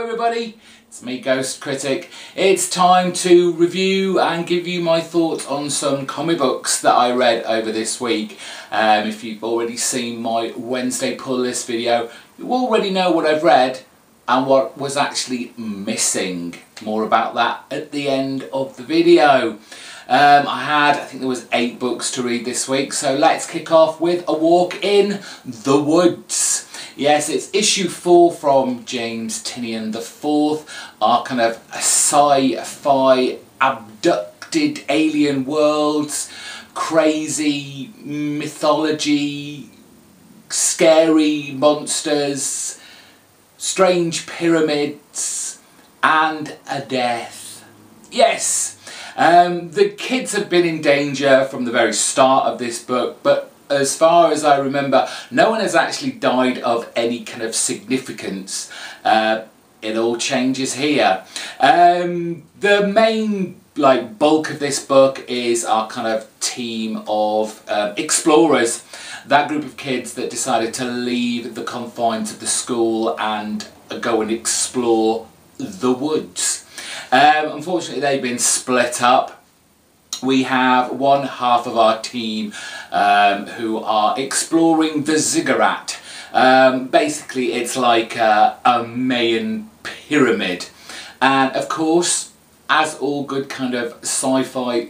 everybody, it's me Ghost Critic. It's time to review and give you my thoughts on some comic books that I read over this week. If you've already seen my Wednesday pull list video, you already know what I've read and what was actually missing. More about that at the end of the video. I think there was 8 books to read this week, so let's kick off with A Walk in the Woods. Yes, it's issue 4 from James Tynion IV, our kind of sci-fi abducted alien worlds, crazy mythology, scary monsters, strange pyramids, and a death. Yes, the kids have been in danger from the very start of this book, but as far as I remember, no one has actually died of any kind of significance. It all changes here. The main bulk of this book is our kind of team of explorers, that group of kids that decided to leave the confines of the school and go and explore the woods. Unfortunately, they've been split up. We have one half of our team who are exploring the ziggurat. Basically, it's like a Mayan pyramid. And of course, as all good kind of sci-fi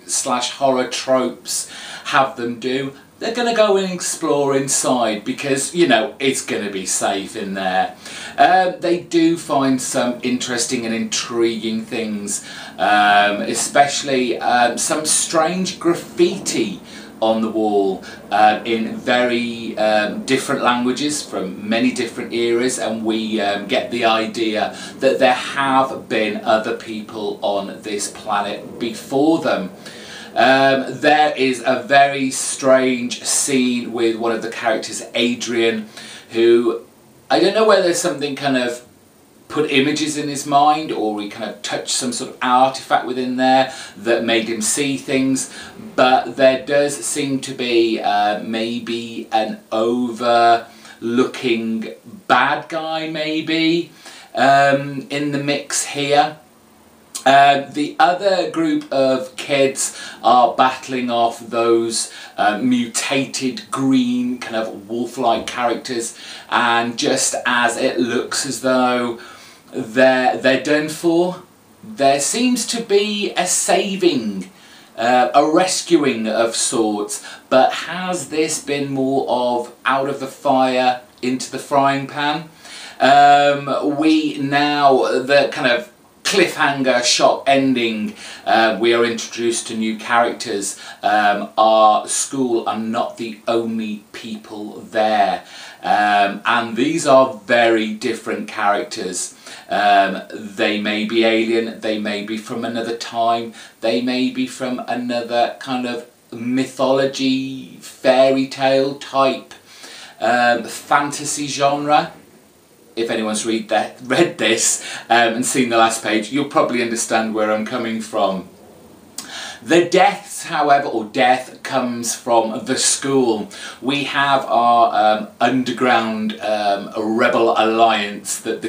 / horror tropes have them do, they're going to go and explore inside because, you know, it's going to be safe in there. They do find some interesting and intriguing things, especially some strange graffiti on the wall in very different languages from many different eras, and we get the idea that there have been other people on this planet before them. There is a very strange scene with one of the characters, Adrian, who, I don't know whether something kind of put images in his mind or he kind of touched some sort of artifact within there that made him see things, but there does seem to be maybe an over-looking bad guy maybe in the mix here. The other group of kids are battling off those mutated green kind of wolf-like characters, and just as it looks as though they're done for, there seems to be a saving, a rescuing of sorts. But has this been more of out of the fire into the frying pan? We now, the kind of cliffhanger shock ending, we are introduced to new characters. Our school are not the only people there, and these are very different characters. They may be alien, they may be from another time, they may be from another kind of mythology, fairy tale type fantasy genre. If anyone's read this and seen the last page, you'll probably understand where I'm coming from. The deaths, however, or death, comes from the school. We have our underground rebel alliance that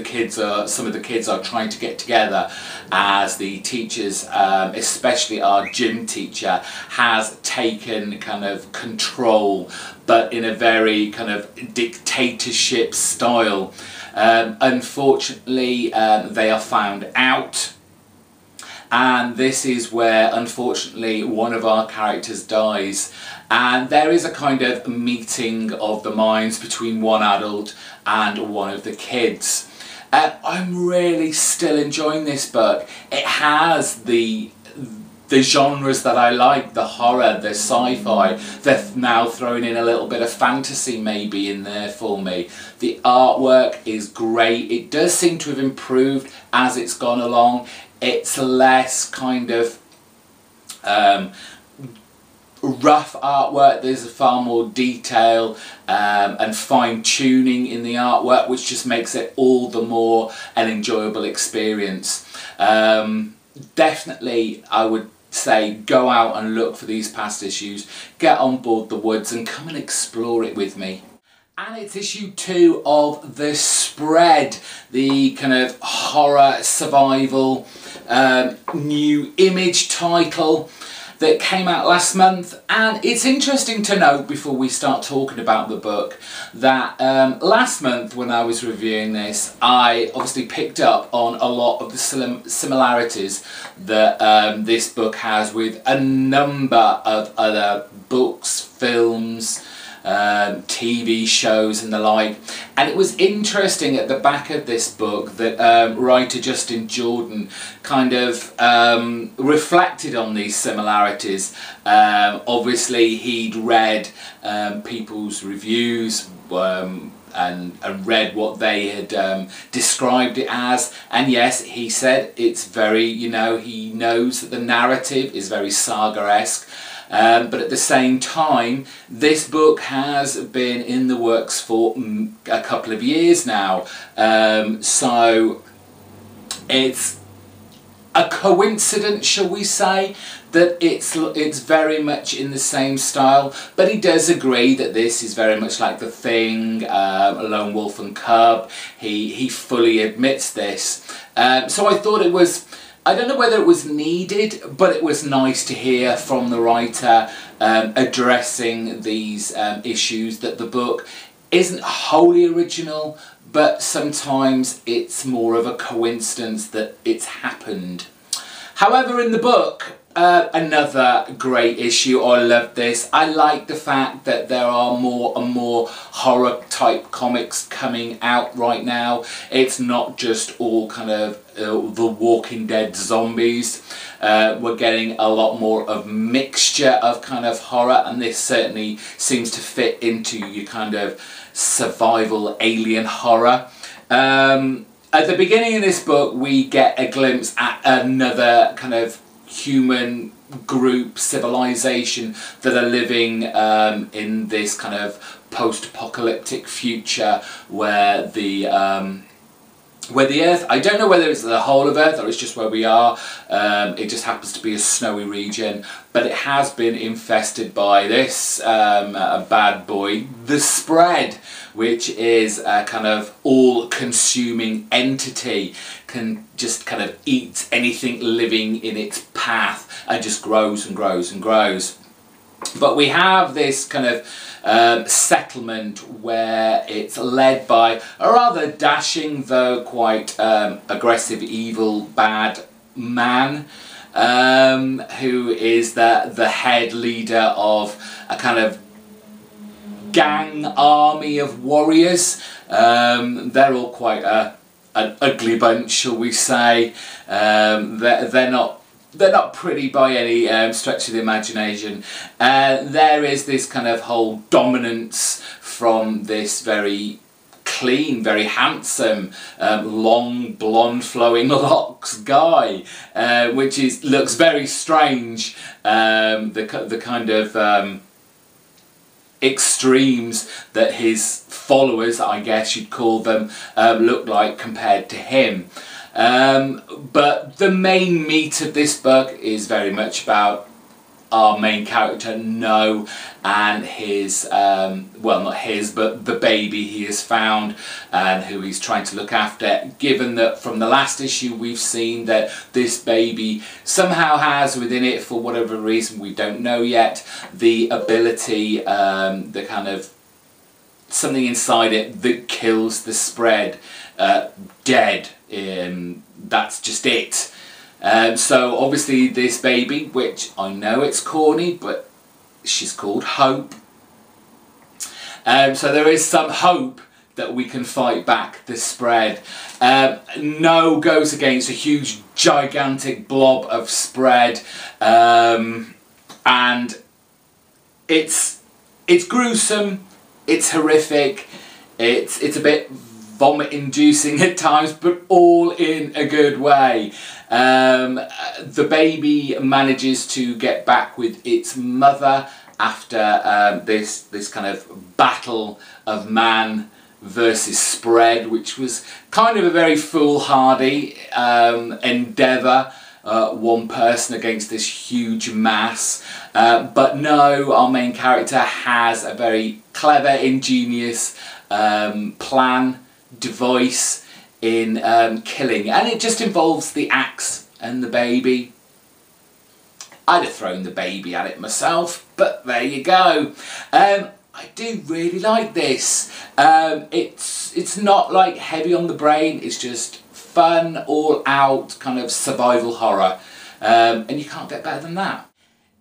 some of the kids are trying to get together, as the teachers, especially our gym teacher, has taken kind of control, but in a very kind of dictatorship style. Unfortunately, they are found out, and this is where, unfortunately, one of our characters dies, and there is a kind of meeting of the minds between one adult and one of the kids. I'm really still enjoying this book. It has the genres that I like, the horror, the sci-fi. They're now throwing in a little bit of fantasy maybe in there for me. The artwork is great. It does seem to have improved as it's gone along. It's less kind of rough artwork. There's far more detail and fine-tuning in the artwork, which just makes it all the more an enjoyable experience. Definitely, I would say, go out and look for these past issues, get on board the woods and come and explore it with me. And it's issue 2 of The Spread, the kind of horror survival new Image title that came out last month. And it's interesting to note, before we start talking about the book, that last month when I was reviewing this, I obviously picked up on a lot of the similarities that this book has with a number of other books, films, TV shows and the like. And it was interesting at the back of this book that writer Justin Jordan kind of reflected on these similarities. Obviously he'd read people's reviews and read what they had described it as, and yes, he said it's very, you know, he knows that the narrative is very saga-esque. But at the same time, this book has been in the works for a couple of years now, so it's a coincidence, shall we say, that it's very much in the same style. But he does agree that this is very much like The Thing, Lone Wolf and Cub. He fully admits this. So I thought it was, I don't know whether it was needed, but it was nice to hear from the writer addressing these issues, that the book isn't wholly original, but sometimes it's more of a coincidence that it's happened. However, in the book, another great issue. I love this. I like the fact that there are more and more horror type comics coming out right now. It's not just all kind of the Walking Dead zombies. We're getting a lot more of mixture of kind of horror, and this certainly seems to fit into your kind of survival alien horror. At the beginning of this book, we get a glimpse at another kind of human group, civilization, that are living in this kind of post-apocalyptic future where the Earth, I don't know whether it's the whole of Earth or it's just where we are, it just happens to be a snowy region, but it has been infested by this a bad boy, the Spread, which is a kind of all-consuming entity, can just kind of eat anything living in its path and just grows and grows and grows. But we have this kind of settlement where it's led by a rather dashing, though quite aggressive, evil, bad man, who is the head leader of a kind of gang army of warriors. They're all quite an ugly bunch, shall we say. They're not pretty by any stretch of the imagination. There is this kind of whole dominance from this very clean, very handsome, long blonde flowing locks guy, which looks very strange. The kind of extremes that his followers, I guess you'd call them, look like compared to him. But the main meat of this book is very much about our main character, No, and his, well, not his, but the baby he has found and who he's trying to look after, given that from the last issue we've seen that this baby somehow has within it, for whatever reason we don't know yet, the ability, the kind of something inside it that kills the Spread dead. That's just it. So obviously this baby, which I know it's corny, but she's called Hope. So there is some hope that we can fight back the Spread. No goes against a huge gigantic blob of Spread, and it's gruesome, it's horrific, it's a bit vomit inducing at times, but all in a good way. The baby manages to get back with its mother after this kind of battle of man versus Spread, which was kind of a very foolhardy endeavour one person against this huge mass. But no, our main character has a very clever, ingenious plan, device in killing, and it just involves the axe and the baby. I'd have thrown the baby at it myself, but there you go. I do really like this. It's not like heavy on the brain, it's just fun, all out kind of survival horror, and you can't get better than that.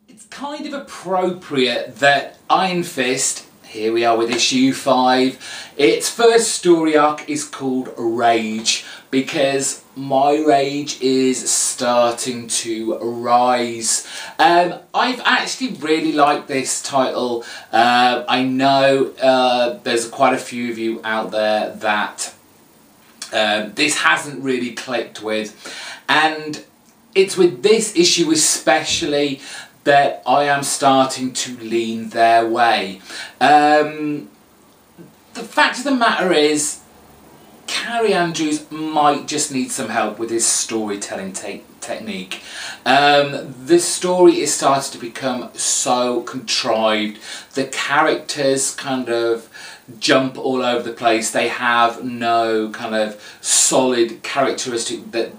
It's kind of appropriate that Iron Fist, here we are with issue 5, its first story arc is called Rage, because my rage is starting to rise. I've actually really liked this title. I know there's quite a few of you out there that this hasn't really clicked with, and it's with this issue especially that I am starting to lean their way. The fact of the matter is, Carrie Andrews might just need some help with his storytelling technique. This story is starting to become so contrived. The characters kind of jump all over the place. They have no kind of solid characteristic that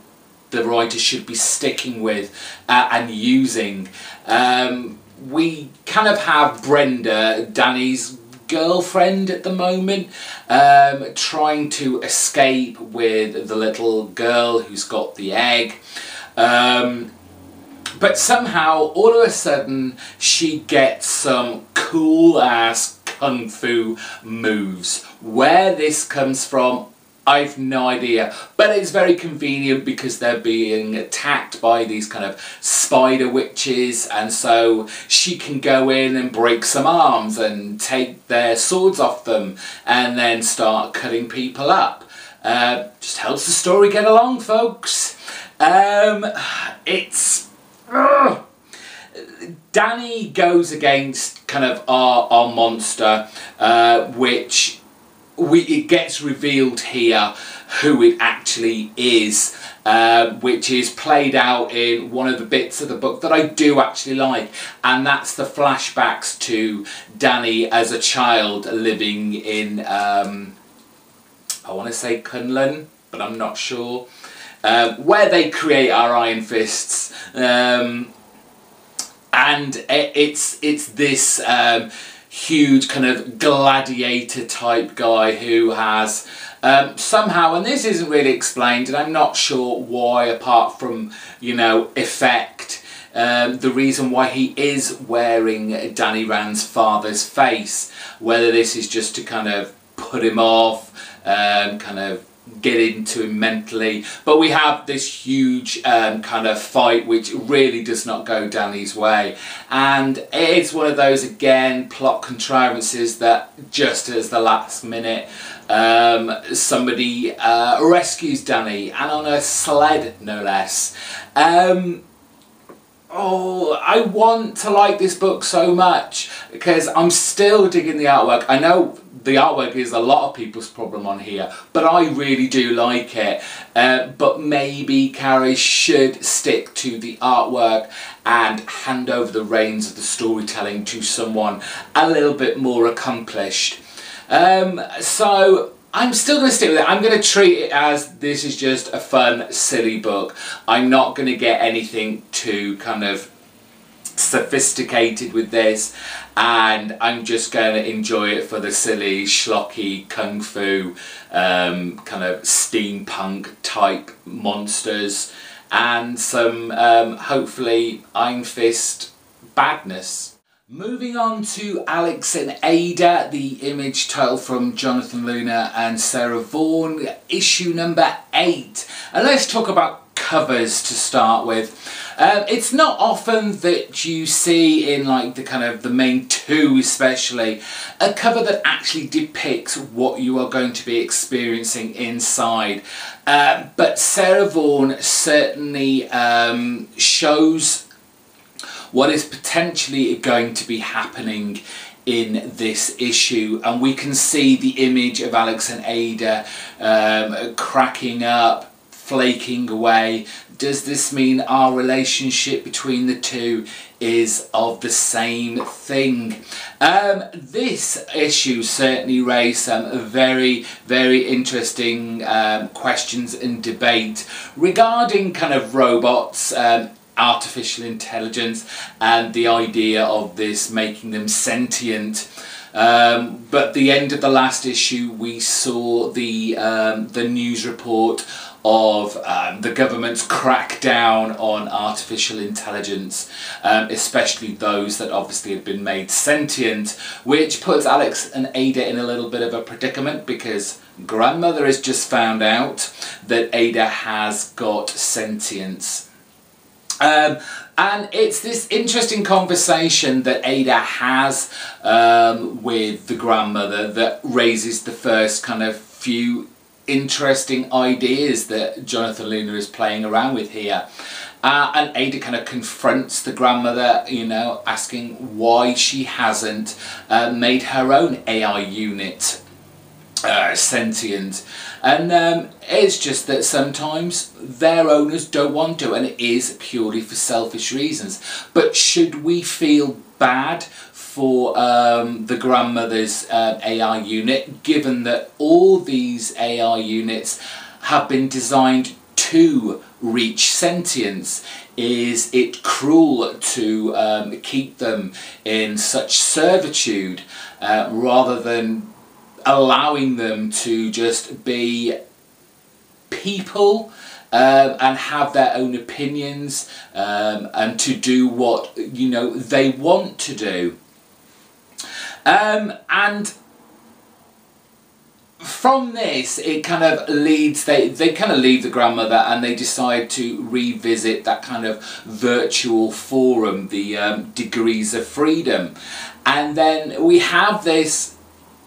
the writer should be sticking with and using. We kind of have Brenda, Danny's girlfriend at the moment, trying to escape with the little girl who's got the egg, but somehow all of a sudden she gets some cool ass kung fu moves. Where this comes from, I've no idea, but it's very convenient because they're being attacked by these kind of spider witches, and so she can go in and break some arms and take their swords off them and then start cutting people up. Just helps the story get along, folks. Danny goes against kind of our monster, which it gets revealed here who it actually is, which is played out in one of the bits of the book that I do actually like, and that's the flashbacks to Danny as a child living in, I want to say Kunlun, but I'm not sure, where they create our Iron Fists, and it's this huge kind of gladiator type guy who has somehow, and this isn't really explained and I'm not sure why, apart from, you know, effect, the reason why he is wearing Danny Rand's father's face, whether this is just to kind of put him off, kind of get into him mentally, but we have this huge kind of fight which really does not go Danny's way, and it's one of those, again, plot contrivances that just at the last minute somebody rescues Danny, and on a sled no less. Oh, I want to like this book so much because I'm still digging the artwork. I know the artwork is a lot of people's problem on here, but I really do like it. But maybe Carrie should stick to the artwork and hand over the reins of the storytelling to someone a little bit more accomplished. So I'm still going to stick with it. I'm going to treat it as this is just a fun, silly book. I'm not going to get anything too kind of sophisticated with this, and I'm just going to enjoy it for the silly, schlocky, kung fu, kind of steampunk type monsters, and some, hopefully, Iron Fist badness. Moving on to Alex and Ada, the image title from Jonathan Luna and Sarah Vaughan, issue number 8. And let's talk about covers to start with. It's not often that you see in like the kind of the main two especially, a cover that actually depicts what you are going to be experiencing inside. But Sarah Vaughan certainly shows what is potentially going to be happening in this issue, and we can see the image of Alex and Ada cracking up, flaking away. Does this mean our relationship between the two is of the same thing? This issue certainly raised some very, very interesting questions and debate regarding kind of robots, artificial intelligence, and the idea of this making them sentient. But at the end of the last issue, we saw the news report of the government's crackdown on artificial intelligence, especially those that obviously had been made sentient, which puts Alex and Ada in a little bit of a predicament, because grandmother has just found out that Ada has got sentience. And it's this interesting conversation that Ada has with the grandmother that raises the first kind of few interesting ideas that Jonathan Luna is playing around with here. And Ada kind of confronts the grandmother, you know, asking why she hasn't made her own AI unit sentient. And it's just that sometimes their owners don't want to, and it is purely for selfish reasons. But should we feel bad for the grandmother's AI unit, given that all these AI units have been designed to reach sentience? Is it cruel to keep them in such servitude rather than allowing them to just be people and have their own opinions and to do what, you know, they want to do? And from this, it kind of leads, they kind of leave the grandmother and they decide to revisit that kind of virtual forum, the Degrees of Freedom. And then we have this,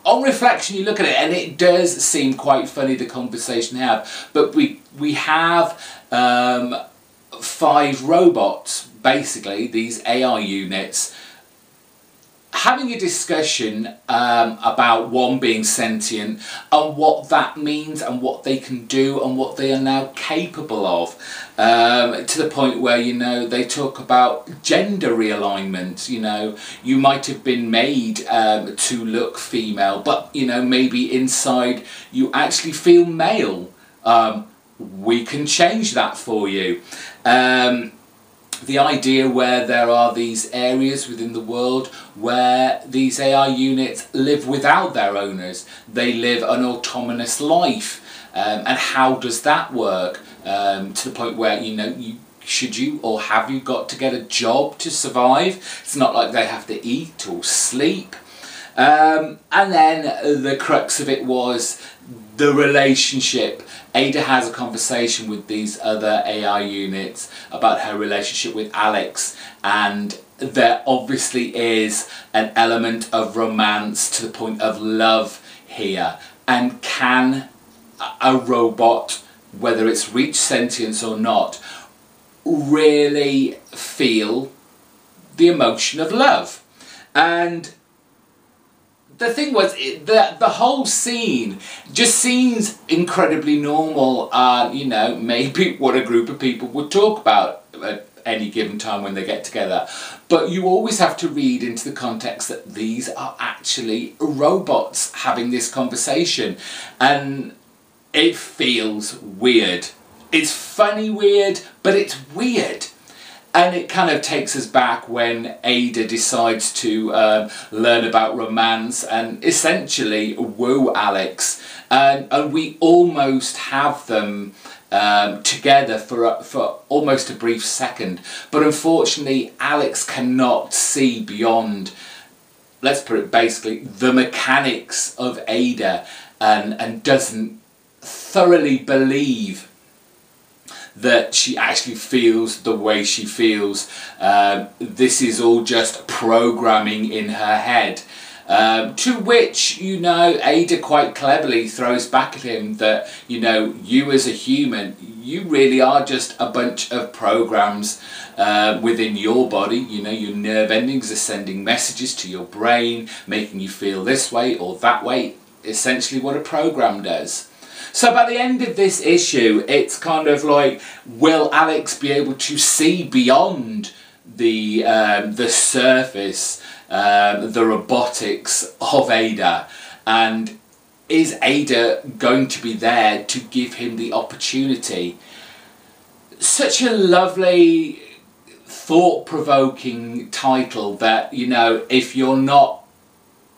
on reflection you look at it and it does seem quite funny, the conversation they have, but we have 5 robots, basically these AI units, having a discussion about one being sentient and what that means and what they can do and what they are now capable of, to the point where, you know, they talk about gender realignment. You know, you might have been made to look female, but, you know, maybe inside you actually feel male. We can change that for you. The idea where there are these areas within the world where these AI units live without their owners. They live an autonomous life. And how does that work? To the point where, you know, should you or have you got to get a job to survive? It's not like they have to eat or sleep. And then the crux of it was the relationship. Ada has a conversation with these other AI units about her relationship with Alex, and there obviously is an element of romance to the point of love here. And can a robot, whether it's reached sentience or not, really feel the emotion of love? And the thing was, the whole scene just seems incredibly normal, you know, maybe what a group of people would talk about at any given time when they get together. But you always have to read into the context that these are actually robots having this conversation. And it feels weird. It's funny weird, but it's weird. And it kind of takes us back when Ada decides to learn about romance and essentially woo Alex. And we almost have them together for almost a brief second. But unfortunately, Alex cannot see beyond, let's put it basically, the mechanics of Ada, and doesn't thoroughly believe that she actually feels the way she feels. This is all just programming in her head. To which, you know, Ada quite cleverly throws back at him that, you know, you as a human, you really are just a bunch of programs within your body. You know, your nerve endings are sending messages to your brain, making you feel this way or that way. Essentially what a program does. So by the end of this issue, it's kind of like, will Alex be able to see beyond the surface, the robotics of Ada, and is Ada going to be there to give him the opportunity? Such a lovely, thought-provoking title that, you know, if you're not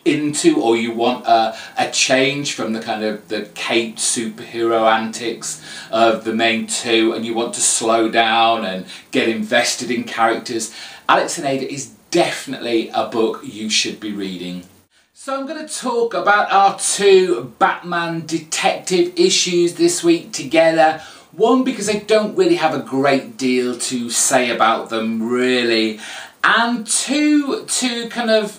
into, or you want a change from the kind of the caped superhero antics of the main two, and you want to slow down and get invested in characters, Alex and Ada is definitely a book you should be reading. So I'm going to talk about our two Batman detective issues this week together. One, because I don't really have a great deal to say about them really, and two, to kind of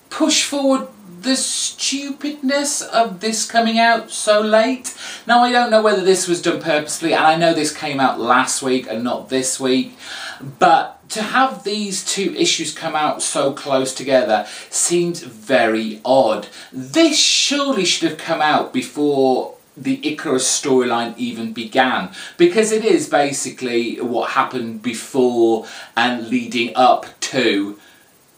push forward the stupidness of this coming out so late. Now, I don't know whether this was done purposely, and I know this came out last week and not this week, but to have these two issues come out so close together seems very odd. This surely should have come out before the Icarus storyline even began, because it is basically what happened before and leading up to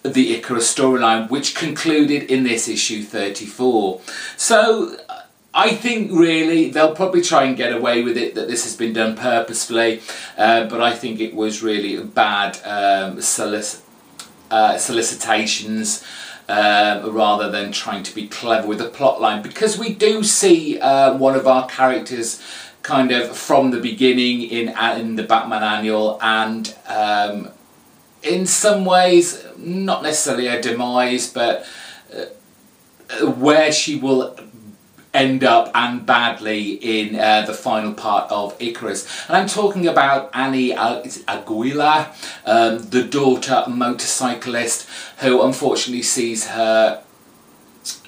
the Icarus storyline, which concluded in this issue 34. So I think really they'll probably try and get away with it, that this has been done purposefully, but I think it was really bad solicitations rather than trying to be clever with the plot line, because we do see one of our characters kind of from the beginning in the Batman annual, and in some ways, not necessarily a demise, but where she will end up, and badly, in the final part of Icarus. And I'm talking about Annie Aguila, the daughter motorcyclist, who unfortunately sees her,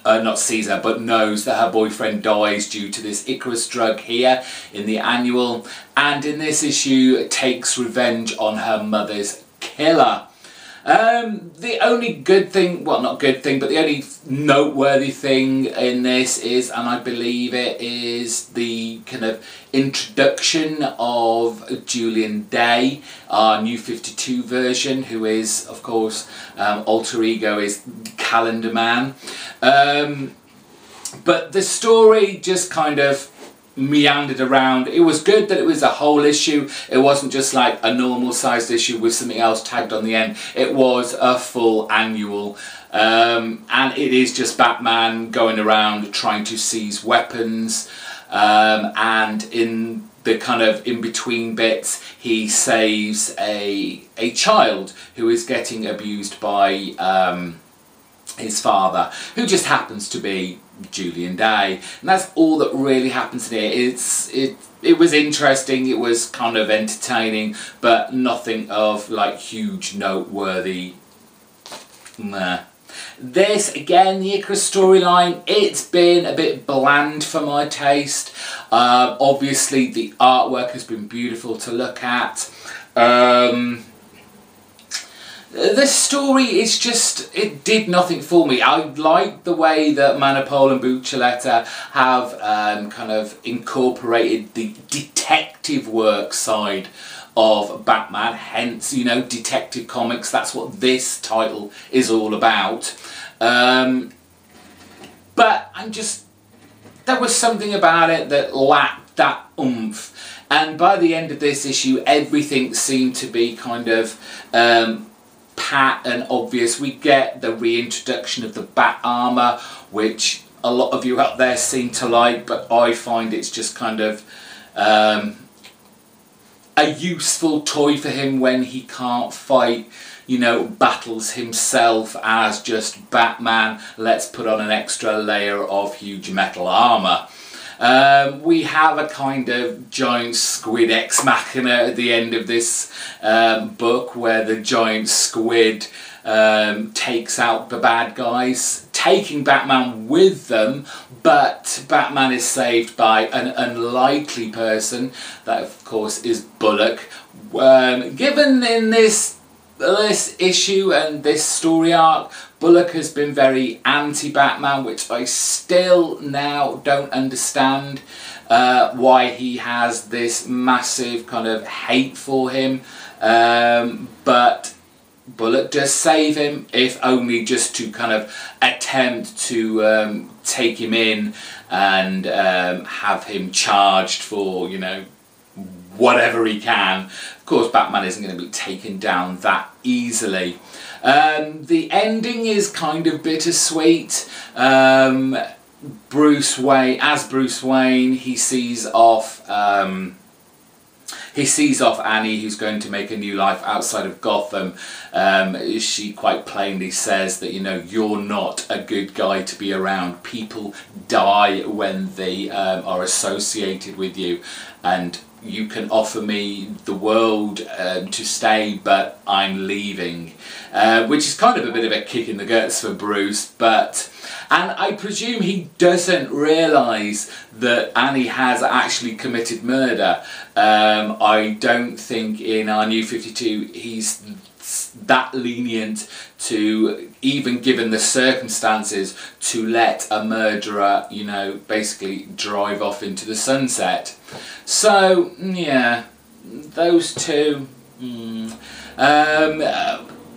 but knows that her boyfriend dies due to this Icarus drug here in the annual, and in this issue takes revenge on her mother's killer. The only good thing, well, not good thing, but the only noteworthy thing in this is, and I believe it is, the kind of introduction of Julian Day, our New 52 version, who is, of course, alter ego is Calendar Man. But the story just kind of meandered around. It was good that it was a whole issue. It wasn't just like a normal sized issue with something else tagged on the end. It was a full annual, and it is just Batman going around trying to seize weapons, and in the kind of in-between bits he saves a child who is getting abused by his father, who just happens to be Julian Day, and that's all that really happens in here. It was interesting, it was kind of entertaining, but nothing of like huge noteworthy. Nah. This, again, the Icarus storyline, it's been a bit bland for my taste. Obviously the artwork has been beautiful to look at. The story is just, it did nothing for me. I like the way that Manapul and Buccioletta have kind of incorporated the detective work side of Batman, hence, you know, Detective Comics. That's what this title is all about. But I'm just, there was something about it that lacked that oomph. And by the end of this issue, everything seemed to be kind of pat and obvious. We get the reintroduction of the bat armour, which a lot of you out there seem to like, but I find it's just kind of a useful toy for him when he can't fight, you know, battles himself as just Batman. Let's put on an extra layer of huge metal armour. We have a kind of giant squid ex machina at the end of this book, where the giant squid takes out the bad guys, taking Batman with them, but Batman is saved by an unlikely person, that of course is Bullock. Given in this issue and this story arc, Bullock has been very anti-Batman, which I still now don't understand why he has this massive kind of hate for him. But Bullock does save him, if only just to kind of attempt to take him in and have him charged for, you know, whatever he can. Of course, Batman isn't going to be taken down that easily. The ending is kind of bittersweet. Bruce Wayne, he sees off Annie, who's going to make a new life outside of Gotham. She quite plainly says that, you know, you're not a good guy to be around. People die when they are associated with you, and you can offer me the world to stay, but I'm leaving. Which is kind of a bit of a kick in the guts for Bruce, and I presume he doesn't realise that Annie has actually committed murder. I don't think in our New 52 he's that lenient to, even given the circumstances, to let a murderer, you know, basically drive off into the sunset. So yeah, those two.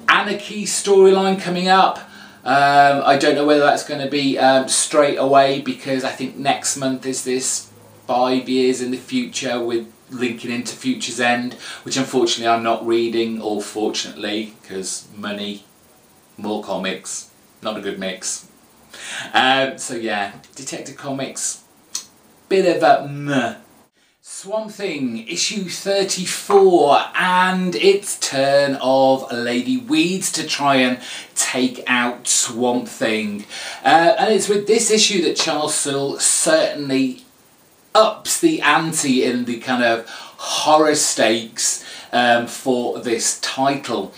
Anarchy storyline coming up. I don't know whether that's going to be straight away, because I think next month is this 5 years in the future with linking into Future's End, which unfortunately I'm not reading, or fortunately, because money, more comics, not a good mix. So yeah, Detective Comics, bit of a meh. Swamp Thing, issue 34, and it's turn of Lady Weeds to try and take out Swamp Thing. And it's with this issue that Charles Soule certainly ups the ante in the kind of horror stakes for this title.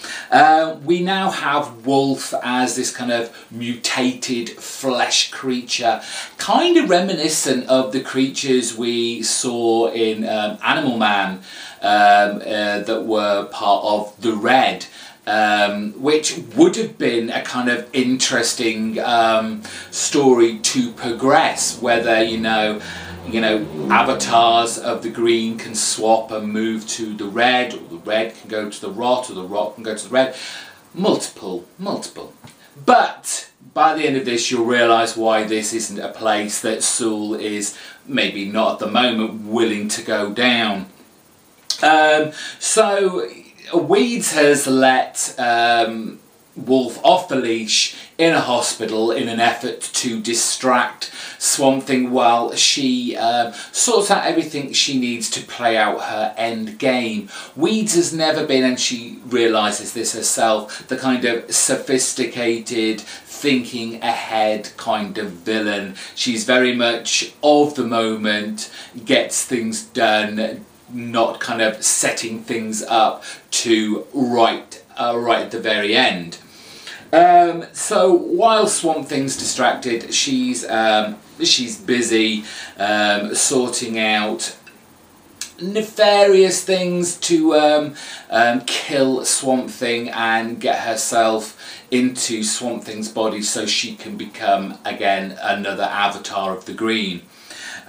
We now have Wolf as this kind of mutated flesh creature, kind of reminiscent of the creatures we saw in Animal Man that were part of the Red. Which would have been a kind of interesting story to progress, whether, you know, avatars of the green can swap and move to the red, or the red can go to the rot, or the rot can go to the red. Multiple. But by the end of this, you'll realise why this isn't a place that Soule is, maybe not at the moment, willing to go down. So Weeds has let Wolf off the leash in a hospital in an effort to distract Swamp Thing while she sorts out everything she needs to play out her end game. Weeds has never been, and she realises this herself, the kind of sophisticated, thinking ahead kind of villain. She's very much of the moment, gets things done, not kind of setting things up to right at the very end. So while Swamp Thing's distracted, she's busy sorting out nefarious things to kill Swamp Thing and get herself into Swamp Thing's body so she can become again another avatar of the green.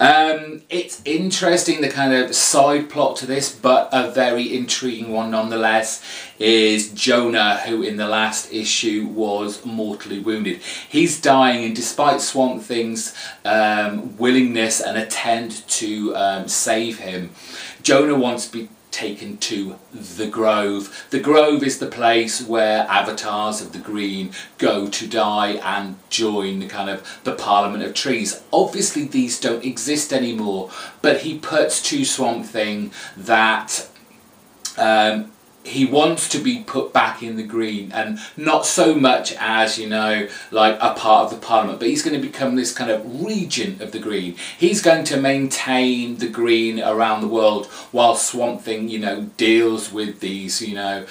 It's interesting, the kind of side plot to this, but a very intriguing one nonetheless, is Jonah, who in the last issue was mortally wounded. He's dying, and despite Swamp Thing's willingness and attempt to save him, Jonah wants to be taken to the Grove. The Grove is the place where avatars of the green go to die and join the Parliament of Trees. Obviously these don't exist anymore, but he puts to Swamp Thing that he wants to be put back in the green, and not so much as, you know, like a part of the Parliament, but he's going to become this kind of regent of the green. He's going to maintain the green around the world while Swamp Thing, you know, deals with these, you know,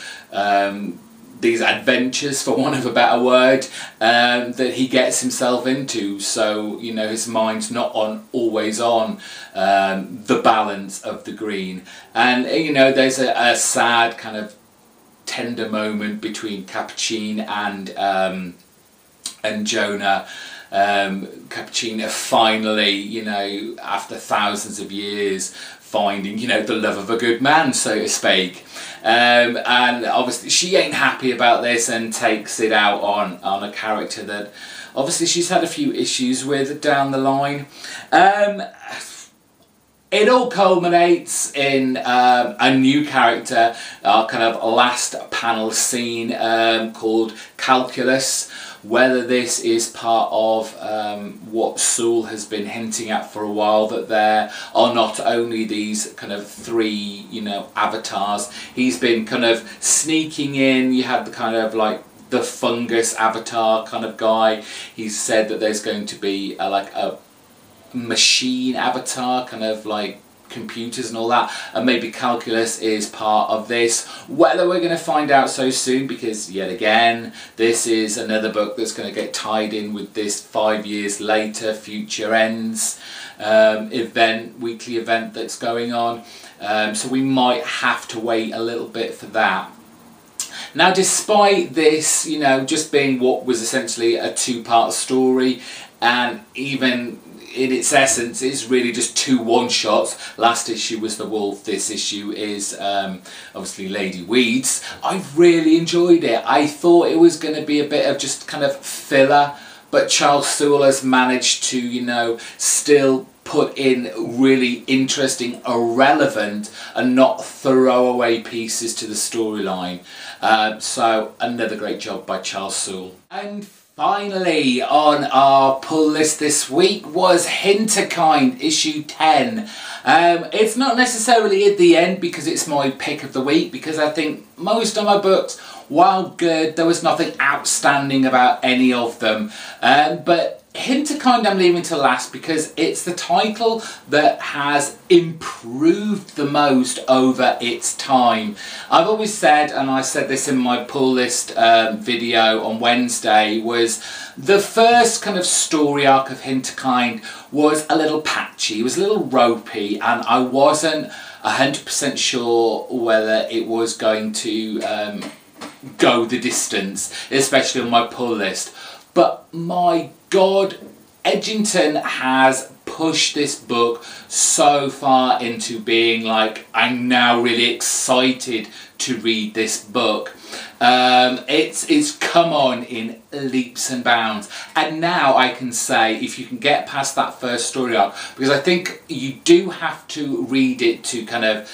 these adventures, for want of a better word, that he gets himself into. So, you know, his mind's not always on the balance of the green. And, you know, there's a sad kind of tender moment between Capucine and and Jonah Cappuccino finally, you know, after thousands of years, finding, you know, the love of a good man, so to speak. And obviously she ain't happy about this and takes it out on a character that obviously she's had a few issues with down the line. It all culminates in a new character, our kind of last panel scene called Calculus. Whether this is part of what Sewell has been hinting at for a while, that there are not only these kind of three, you know, avatars. He's been kind of sneaking in. You had the kind of like the fungus avatar kind of guy. He's said that there's going to be like a machine avatar, kind of like computers and all that, and maybe Calculus is part of this. Whether we're going to find out so soon, because yet again this is another book that's going to get tied in with this 5 years later Future Ends weekly event that's going on, so we might have to wait a little bit for that. Now, despite this, you know, just being what was essentially a two-part story, and even in its essence it's really just 2 one-shots. Last issue was The Wolf, this issue is obviously Lady Weeds. I really enjoyed it. I thought it was going to be a bit of just kind of filler, but Charles Sewell has managed to, you know, still put in really interesting, relevant and not throwaway pieces to the storyline. So another great job by Charles Sewell. And finally on our pull list this week was Hinterkind issue 10. It's not necessarily at the end because it's my pick of the week, because I think most of my books, while good, there was nothing outstanding about any of them. But Hinterkind I'm leaving to last because it's the title that has improved the most over its time. I've always said, and I said this in my pull list video on Wednesday, was the first kind of story arc of Hinterkind was a little patchy, it was a little ropey, and I wasn't 100% sure whether it was going to go the distance, especially on my pull list. But my God, Edgington has pushed this book so far into being like, I'm now really excited to read this book. It's come on in leaps and bounds, and now I can say, if you can get past that first story arc, because I think you do have to read it to kind of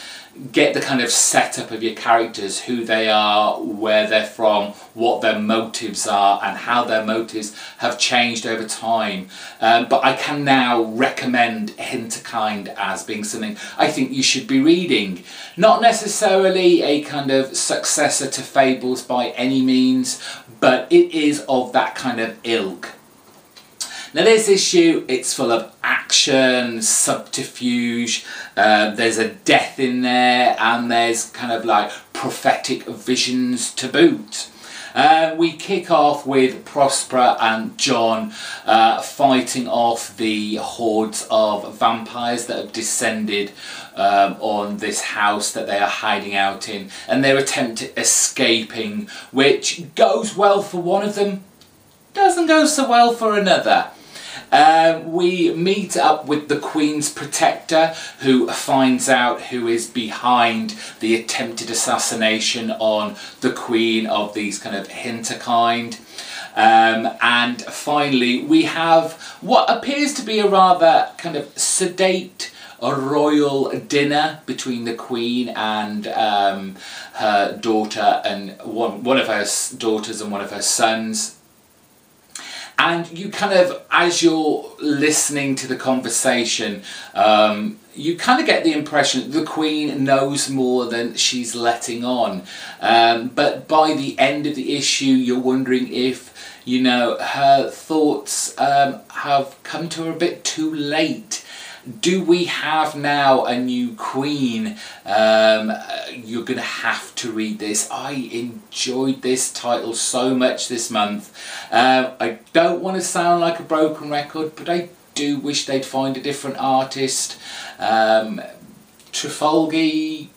get the kind of setup of your characters, who they are, where they're from, what their motives are, and how their motives have changed over time. But I can now recommend Hinterkind as being something I think you should be reading. Not necessarily a kind of successor to Fables by any means, but it is of that kind of ilk. Now this issue, it's full of action, subterfuge, there's a death in there, and there's kind of like prophetic visions to boot. We kick off with Prospera and John fighting off the hordes of vampires that have descended on this house that they are hiding out in, and their attempt at escaping, which goes well for one of them, doesn't go so well for another. We meet up with the Queen's protector, who finds out who is behind the attempted assassination on the Queen of these kind of Hinterkind. And finally we have what appears to be a rather kind of sedate royal dinner between the Queen and her daughter, and one of her daughters and one of her sons. And you kind of, as you're listening to the conversation, you kind of get the impression that the Queen knows more than she's letting on. But by the end of the issue, you're wondering if, you know, her thoughts have come to her a bit too late. Do we have now a new Queen? You're going to have to read this. I enjoyed this title so much this month. I don't want to sound like a broken record, but I do wish they'd find a different artist. Trafalgar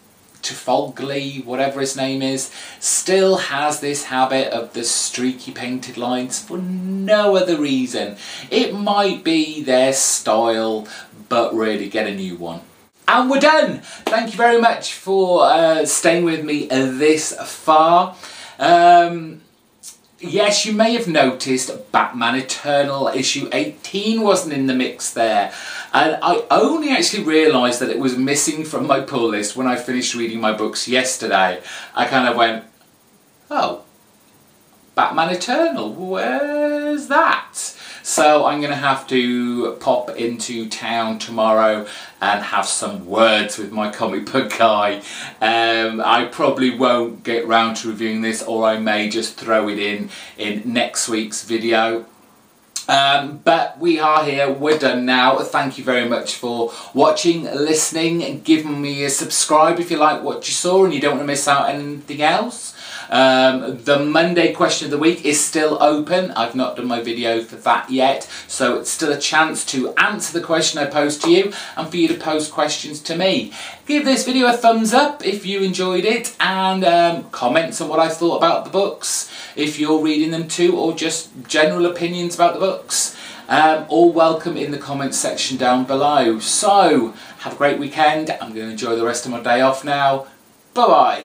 Tfolgli, whatever his name is, still has this habit of the streaky painted lines for no other reason. It might be their style, but really get a new one. And we're done. Thank you very much for staying with me this far. Yes, you may have noticed Batman Eternal issue 18 wasn't in the mix there. And I only actually realised that it was missing from my pull list when I finished reading my books yesterday. I kind of went, oh, Batman Eternal, where's that? So I'm going to have to pop into town tomorrow and have some words with my comic book guy. I probably won't get round to reviewing this, or I may just throw it in next week's video. But we are here, we're done now. Thank you very much for watching, listening, giving me a subscribe if you like what you saw and you don't want to miss out on anything else. The Monday question of the week is still open. I've not done my video for that yet, so it's still a chance to answer the question I posed to you and for you to post questions to me. Give this video a thumbs up if you enjoyed it, and comments on what I thought about the books, if you're reading them too, or just general opinions about the books. All welcome in the comments section down below. So, have a great weekend. I'm going to enjoy the rest of my day off now. Bye bye.